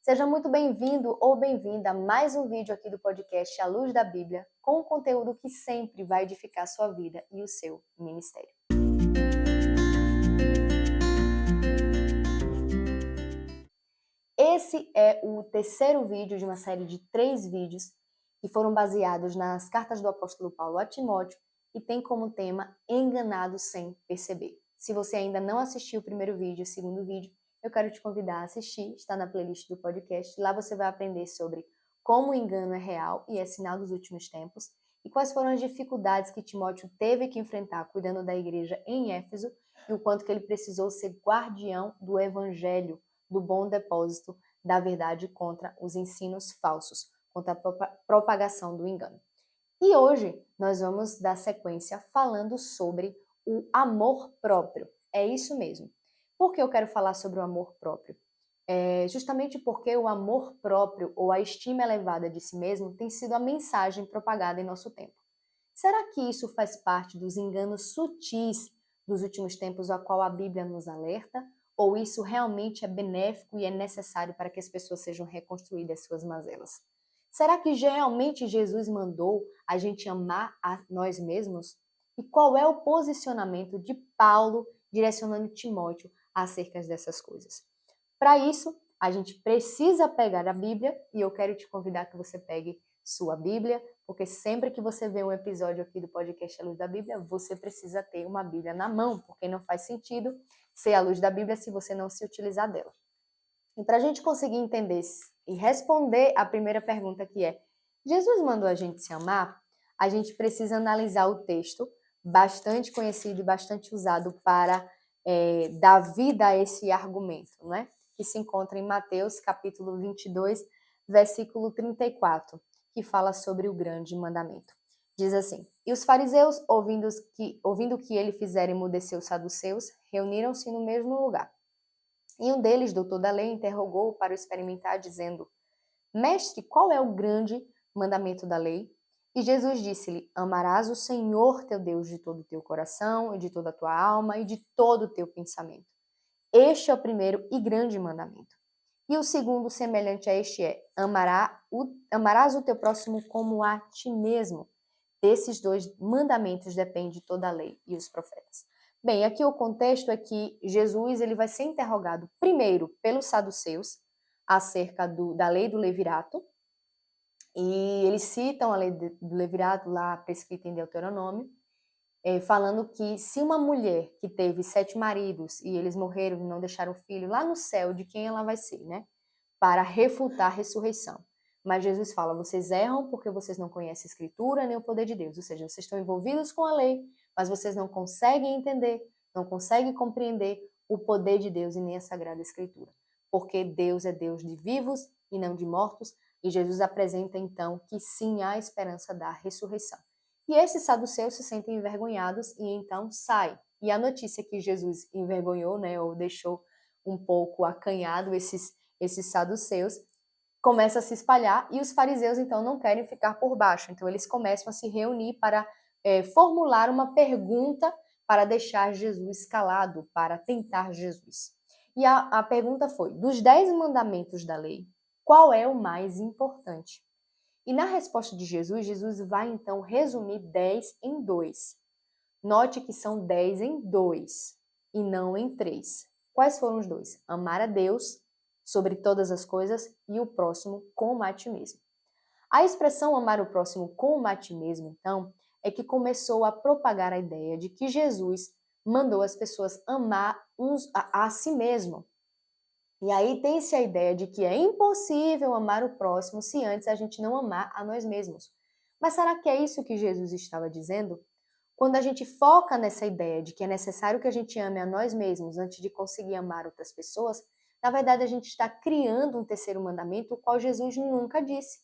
Seja muito bem-vindo ou bem-vinda a mais um vídeo aqui do podcast A Luz da Bíblia, com um conteúdo que sempre vai edificar a sua vida e o seu ministério. Esse é o terceiro vídeo de uma série de 3 vídeos que foram baseados nas cartas do apóstolo Paulo a Timóteo e tem como tema Enganado sem perceber. Se você ainda não assistiu o primeiro vídeo e o segundo vídeo, eu quero te convidar a assistir, está na playlist do podcast. Lá você vai aprender sobre como o engano é real e é sinal dos últimos tempos e quais foram as dificuldades que Timóteo teve que enfrentar cuidando da igreja em Éfeso e o quanto que ele precisou ser guardião do evangelho, do bom depósito da verdade contra os ensinos falsos, contra a propagação do engano. E hoje nós vamos dar sequência falando sobre o amor próprio. É isso mesmo. Por que eu quero falar sobre o amor próprio? Justamente porque o amor próprio ou a estima elevada de si mesmo tem sido a mensagem propagada em nosso tempo. Será que isso faz parte dos enganos sutis dos últimos tempos a qual a Bíblia nos alerta? Ou isso realmente é benéfico e é necessário para que as pessoas sejam reconstruídas suas mazelas? Será que realmente Jesus mandou a gente amar a nós mesmos? E qual é o posicionamento de Paulo direcionando Timóteo acerca dessas coisas? Para isso, a gente precisa pegar a Bíblia e eu quero te convidar que você pegue sua Bíblia, porque sempre que você vê um episódio aqui do podcast A Luz da Bíblia, você precisa ter uma Bíblia na mão, porque não faz sentido ser a luz da Bíblia se você não se utilizar dela. E para a gente conseguir entender e responder a primeira pergunta que é: Jesus mandou a gente se amar? A gente precisa analisar o texto, bastante conhecido e bastante usado para dar vida a esse argumento, não é? Que se encontra em Mateus, capítulo 22, versículo 34, que fala sobre o grande mandamento. Diz assim: E os fariseus, ouvindo que ele fizera emudecer os saduceus, reuniram-se no mesmo lugar. E um deles, doutor da lei, interrogou-o para o experimentar, dizendo: Mestre, qual é o grande mandamento da lei? E Jesus disse-lhe: Amarás o Senhor teu Deus de todo o teu coração, e de toda a tua alma, e de todo o teu pensamento. Este é o primeiro e grande mandamento. E o segundo, semelhante a este, é: amarás o teu próximo como a ti mesmo. Desses 2 mandamentos depende toda a lei e os profetas. Bem, aqui o contexto é que Jesus ele vai ser interrogado primeiro pelos saduceus acerca da lei do levirato, e eles citam a lei do levirato lá prescrita em Deuteronômio, falando que se uma mulher que teve 7 maridos e eles morreram e não deixaram filho, lá no céu, de quem ela vai ser, né? Para refutar a ressurreição. Mas Jesus fala, vocês erram porque vocês não conhecem a Escritura nem o poder de Deus. Ou seja, vocês estão envolvidos com a lei, mas vocês não conseguem entender, não conseguem compreender o poder de Deus e nem a Sagrada Escritura. Porque Deus é Deus de vivos e não de mortos, e Jesus apresenta então que sim há esperança da ressurreição. E esses saduceus se sentem envergonhados e então saem. E a notícia que Jesus envergonhou, né, ou deixou um pouco acanhado esses saduceus, começa a se espalhar e os fariseus então não querem ficar por baixo. Então eles começam a se reunir para formular uma pergunta para deixar Jesus calado, para tentar Jesus. E a pergunta foi: dos 10 mandamentos da lei, qual é o mais importante? E na resposta de Jesus, Jesus vai então resumir 10 em 2. Note que são 10 em 2 e não em 3. Quais foram os 2? Amar a Deus sobre todas as coisas e o próximo como a ti mesmo. A expressão amar o próximo como a ti mesmo, então, é que começou a propagar a ideia de que Jesus mandou as pessoas amar a si mesmo. E aí tem-se a ideia de que é impossível amar o próximo se antes a gente não amar a nós mesmos. Mas será que é isso que Jesus estava dizendo? Quando a gente foca nessa ideia de que é necessário que a gente ame a nós mesmos antes de conseguir amar outras pessoas, na verdade a gente está criando um terceiro mandamento, o qual Jesus nunca disse.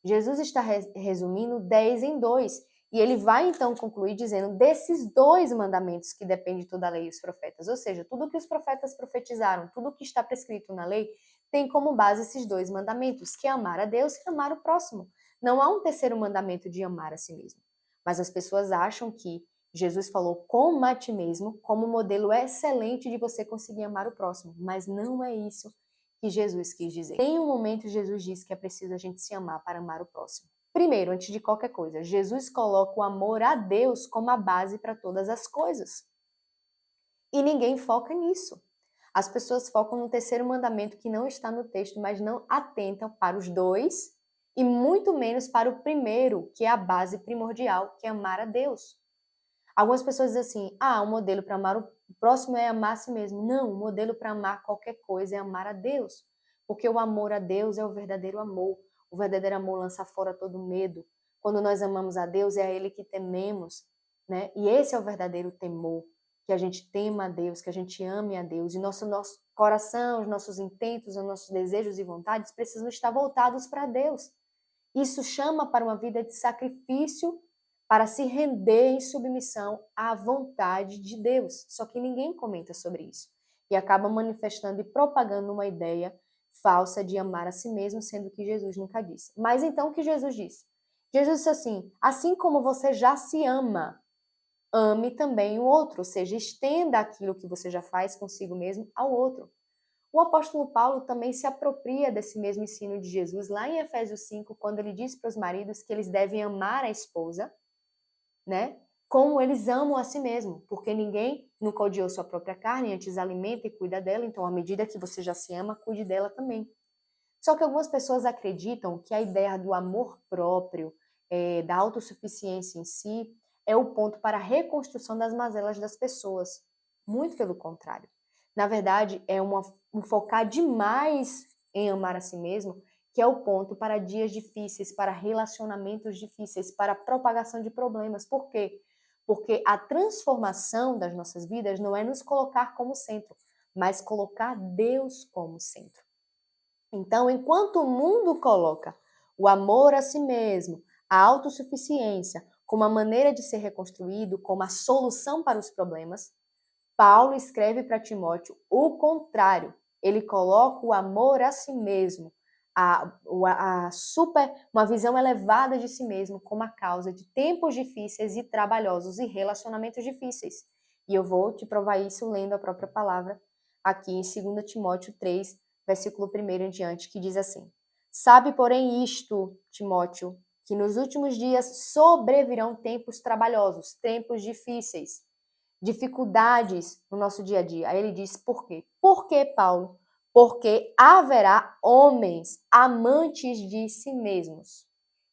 Jesus está resumindo 10 em 2. E ele vai então concluir dizendo desses 2 mandamentos que depende toda a lei e os profetas. Ou seja, tudo que os profetas profetizaram, tudo que está prescrito na lei, tem como base esses 2 mandamentos, que é amar a Deus e amar o próximo. Não há um terceiro mandamento de amar a si mesmo. Mas as pessoas acham que Jesus falou como a ti mesmo, como modelo excelente de você conseguir amar o próximo. Mas não é isso que Jesus quis dizer. Tem um momento Jesus diz que é preciso a gente se amar para amar o próximo. Primeiro, antes de qualquer coisa, Jesus coloca o amor a Deus como a base para todas as coisas. E ninguém foca nisso. As pessoas focam no terceiro mandamento que não está no texto, mas não atentam para os dois e muito menos para o primeiro, que é a base primordial, que é amar a Deus. Algumas pessoas dizem assim, o modelo para amar o próximo é amar a si mesmo. Não, o modelo para amar qualquer coisa é amar a Deus. Porque o amor a Deus é o verdadeiro amor. O verdadeiro amor lança fora todo medo. Quando nós amamos a Deus, é a Ele que tememos, né? E esse é o verdadeiro temor, que a gente tema a Deus, que a gente ame a Deus. E nosso coração, os nossos intentos, os nossos desejos e vontades precisam estar voltados para Deus. Isso chama para uma vida de sacrifício, para se render em submissão à vontade de Deus. Só que ninguém comenta sobre isso. E acaba manifestando e propagando uma ideia falsa de amar a si mesmo, sendo que Jesus nunca disse. Mas então o que Jesus disse? Jesus disse assim como você já se ama, ame também o outro, ou seja, estenda aquilo que você já faz consigo mesmo ao outro. O apóstolo Paulo também se apropria desse mesmo ensino de Jesus lá em Efésios 5, quando ele diz para os maridos que eles devem amar a esposa, né? Como eles amam a si mesmo, porque ninguém nunca odiou sua própria carne, antes alimenta e cuida dela, então à medida que você já se ama, cuide dela também. Só que algumas pessoas acreditam que a ideia do amor próprio, da autossuficiência em si, é o ponto para a reconstrução das mazelas das pessoas. Muito pelo contrário. Na verdade, é um focar demais em amar a si mesmo, que é o ponto para dias difíceis, para relacionamentos difíceis, para a propagação de problemas. Por quê? Porque a transformação das nossas vidas não é nos colocar como centro, mas colocar Deus como centro. Então, enquanto o mundo coloca o amor a si mesmo, a autossuficiência, como a maneira de ser reconstruído, como a solução para os problemas, Paulo escreve para Timóteo o contrário. Ele coloca o amor a si mesmo, uma visão elevada de si mesmo como a causa de tempos difíceis e trabalhosos e relacionamentos difíceis. E eu vou te provar isso lendo a própria palavra aqui em 2 Timóteo 3, versículo 1 em diante, que diz assim: Sabe, porém, isto, Timóteo, que nos últimos dias sobrevirão tempos trabalhosos, tempos difíceis, dificuldades no nosso dia a dia. Aí ele diz por quê? Por que, Paulo? Porque haverá homens amantes de si mesmos.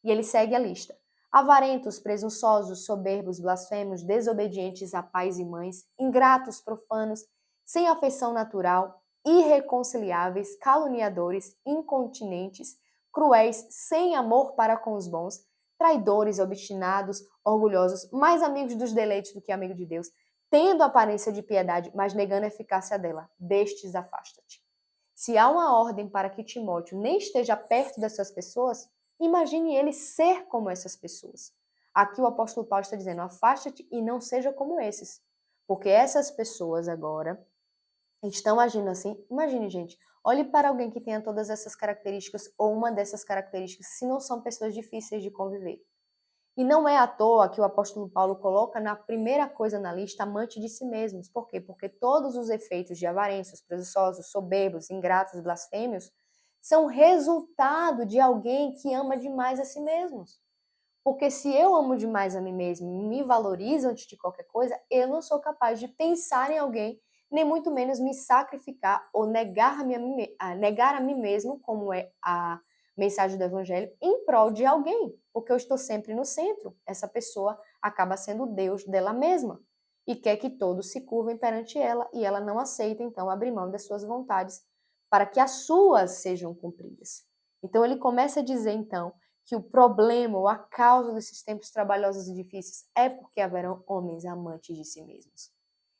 E ele segue a lista. Avarentos, presunçosos, soberbos, blasfemos, desobedientes a pais e mães, ingratos, profanos, sem afeição natural, irreconciliáveis, caluniadores, incontinentes, cruéis, sem amor para com os bons, traidores, obstinados, orgulhosos, mais amigos dos deleites do que amigo de Deus, tendo aparência de piedade, mas negando a eficácia dela. Destes afasta-te. Se há uma ordem para que Timóteo nem esteja perto dessas pessoas, imagine ele ser como essas pessoas. Aqui o apóstolo Paulo está dizendo, afasta-te e não seja como esses. Porque essas pessoas agora estão agindo assim. Imagine, gente, olhe para alguém que tenha todas essas características ou uma dessas características, se não são pessoas difíceis de conviver. E não é à toa que o apóstolo Paulo coloca na primeira coisa na lista amante de si mesmos. Por quê? Porque todos os efeitos de avarências, presunçosos, soberbos, ingratos, blasfêmios são resultado de alguém que ama demais a si mesmos. Porque se eu amo demais a mim mesmo, me valorizo antes de qualquer coisa, eu não sou capaz de pensar em alguém, nem muito menos me sacrificar ou negar a mim mesmo, como é a mensagem do evangelho, em prol de alguém, porque eu estou sempre no centro. Essa pessoa acaba sendo o Deus dela mesma e quer que todos se curvem perante ela e ela não aceita, então, abrir mão das suas vontades para que as suas sejam cumpridas. Então, ele começa a dizer, então, que o problema ou a causa desses tempos trabalhosos e difíceis é porque haverão homens amantes de si mesmos.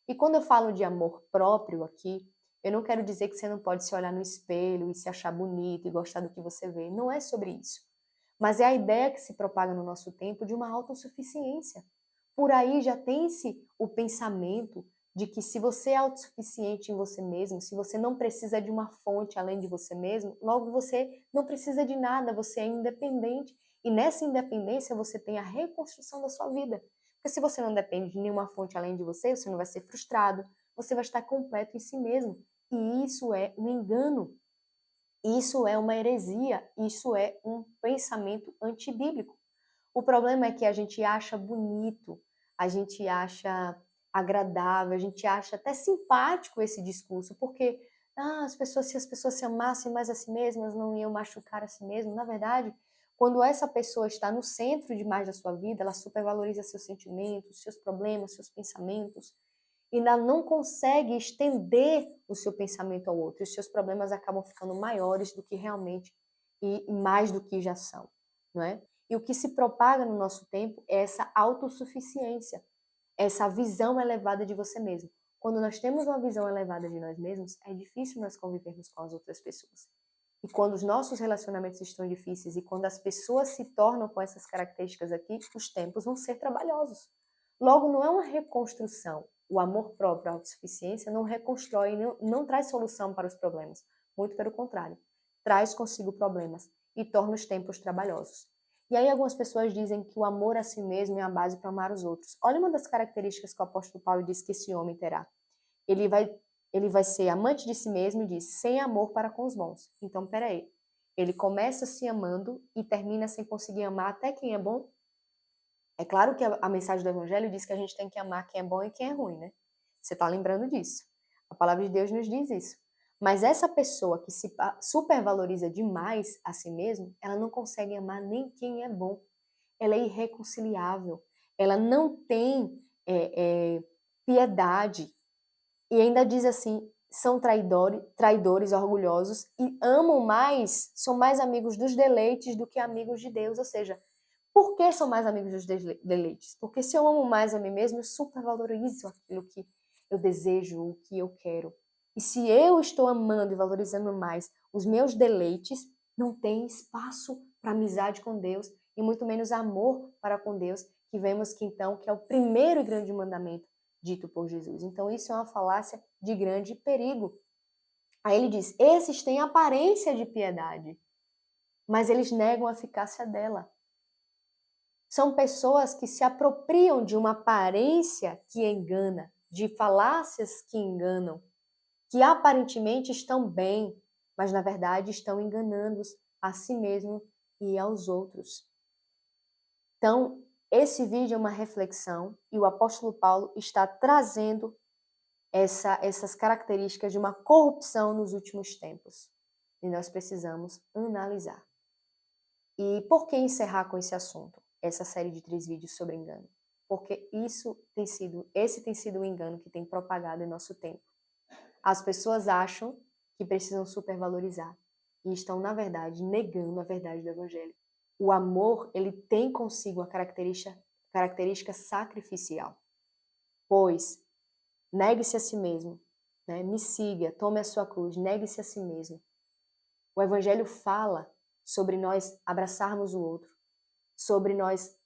E quando eu falo de amor próprio aqui, eu não quero dizer que você não pode se olhar no espelho e se achar bonito e gostar do que você vê. Não é sobre isso. Mas é a ideia que se propaga no nosso tempo de uma autossuficiência. Por aí já tem-se o pensamento de que se você é autossuficiente em você mesmo, se você não precisa de uma fonte além de você mesmo, logo você não precisa de nada, você é independente. E nessa independência você tem a reconstrução da sua vida. Porque se você não depende de nenhuma fonte além de você não vai ser frustrado, você vai estar completo em si mesmo. E isso é um engano. Isso é uma heresia, isso é um pensamento antibíblico. O problema é que a gente acha bonito, a gente acha agradável, a gente acha até simpático esse discurso, porque se as pessoas se amassem mais a si mesmas, não iam machucar a si mesmas. Na verdade, quando essa pessoa está no centro demais da sua vida, ela supervaloriza seus sentimentos, seus problemas, seus pensamentos, e ainda não consegue estender o seu pensamento ao outro. E os seus problemas acabam ficando maiores do que realmente e mais do que já são, não é? E o que se propaga no nosso tempo é essa autossuficiência, essa visão elevada de você mesmo. Quando nós temos uma visão elevada de nós mesmos, é difícil nós convivermos com as outras pessoas. E quando os nossos relacionamentos estão difíceis e quando as pessoas se tornam com essas características aqui, os tempos vão ser trabalhosos. Logo, não é uma reconstrução. O amor próprio, a autossuficiência, não reconstrói, não traz solução para os problemas. Muito pelo contrário, traz consigo problemas e torna os tempos trabalhosos. E aí algumas pessoas dizem que o amor a si mesmo é a base para amar os outros. Olha uma das características que o apóstolo Paulo diz que esse homem terá. Ele vai ser amante de si mesmo e diz, sem amor para com os bons. Então, peraí. Ele começa se amando e termina sem conseguir amar até quem é bom? É claro que a mensagem do Evangelho diz que a gente tem que amar quem é bom e quem é ruim, né? Você está lembrando disso. A palavra de Deus nos diz isso. Mas essa pessoa que se supervaloriza demais a si mesma, ela não consegue amar nem quem é bom. Ela é irreconciliável. Ela não tem piedade. E ainda diz assim, são traidores, orgulhosos e amam mais, são mais amigos dos deleites do que amigos de Deus. Ou seja, por que são mais amigos dos deleites? Porque se eu amo mais a mim mesmo, eu supervalorizo aquilo que eu desejo, o que eu quero. E se eu estou amando e valorizando mais os meus deleites, não tem espaço para amizade com Deus e muito menos amor para com Deus, que vemos que então que é o primeiro e grande mandamento dito por Jesus. Então isso é uma falácia de grande perigo. Aí ele diz, esses têm aparência de piedade, mas eles negam a eficácia dela. São pessoas que se apropriam de uma aparência que engana, de falácias que enganam, que aparentemente estão bem, mas na verdade estão enganando a si mesmo e aos outros. Então, esse vídeo é uma reflexão e o apóstolo Paulo está trazendo essas características de uma corrupção nos últimos tempos. E nós precisamos analisar. E por que encerrar com esse assunto? Essa série de 3 vídeos sobre engano. Porque esse tem sido o engano que tem propagado em nosso tempo. As pessoas acham que precisam supervalorizar e estão, na verdade, negando a verdade do Evangelho. O amor, ele tem consigo a característica sacrificial. Pois, negue-se a si mesmo, né? Me siga, tome a sua cruz, negue-se a si mesmo. O Evangelho fala sobre nós abraçarmos o outro, sobre nós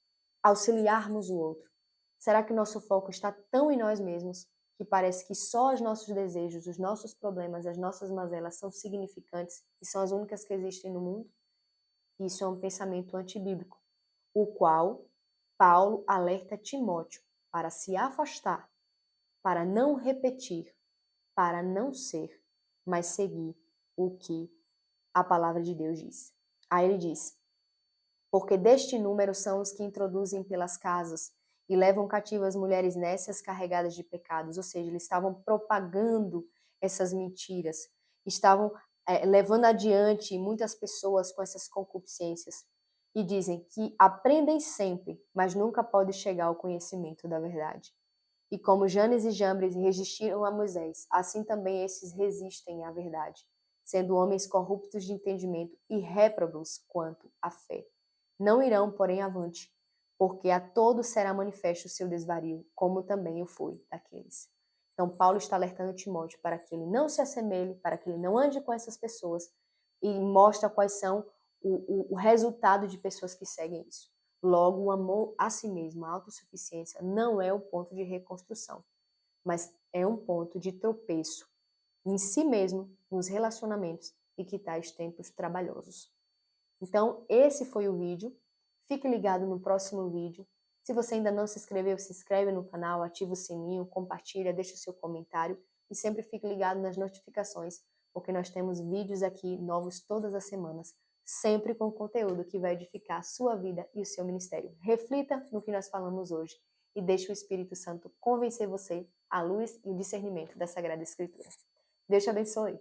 auxiliarmos o outro. Será que nosso foco está tão em nós mesmos que parece que só os nossos desejos, os nossos problemas, as nossas mazelas são significantes e são as únicas que existem no mundo? Isso é um pensamento antibíblico, o qual Paulo alerta Timóteo para se afastar, para não repetir, para não ser, mas seguir o que a palavra de Deus diz. Aí ele diz, porque deste número são os que introduzem pelas casas e levam cativas mulheres nécias carregadas de pecados, ou seja, eles estavam propagando essas mentiras, estavam levando adiante muitas pessoas com essas concupiscências e dizem que aprendem sempre, mas nunca podem chegar ao conhecimento da verdade. E como Janes e Jambres resistiram a Moisés, assim também esses resistem à verdade, sendo homens corruptos de entendimento e réprobos quanto à fé. Não irão, porém, avante, porque a todos será manifesto o seu desvario, como também o foi daqueles. Então, Paulo está alertando Timóteo para que ele não se assemelhe, para que ele não ande com essas pessoas e mostra quais são o resultado de pessoas que seguem isso. Logo, o amor a si mesmo, a autossuficiência, não é o ponto de reconstrução, mas é um ponto de tropeço em si mesmo, nos relacionamentos e que tais tempos trabalhosos. Então, esse foi o vídeo. Fique ligado no próximo vídeo. Se você ainda não se inscreveu, se inscreve no canal, ativa o sininho, compartilha, deixa o seu comentário e sempre fique ligado nas notificações porque nós temos vídeos aqui novos todas as semanas, sempre com conteúdo que vai edificar a sua vida e o seu ministério. Reflita no que nós falamos hoje e deixe o Espírito Santo convencer você à luz e o discernimento da Sagrada Escritura. Deus te abençoe.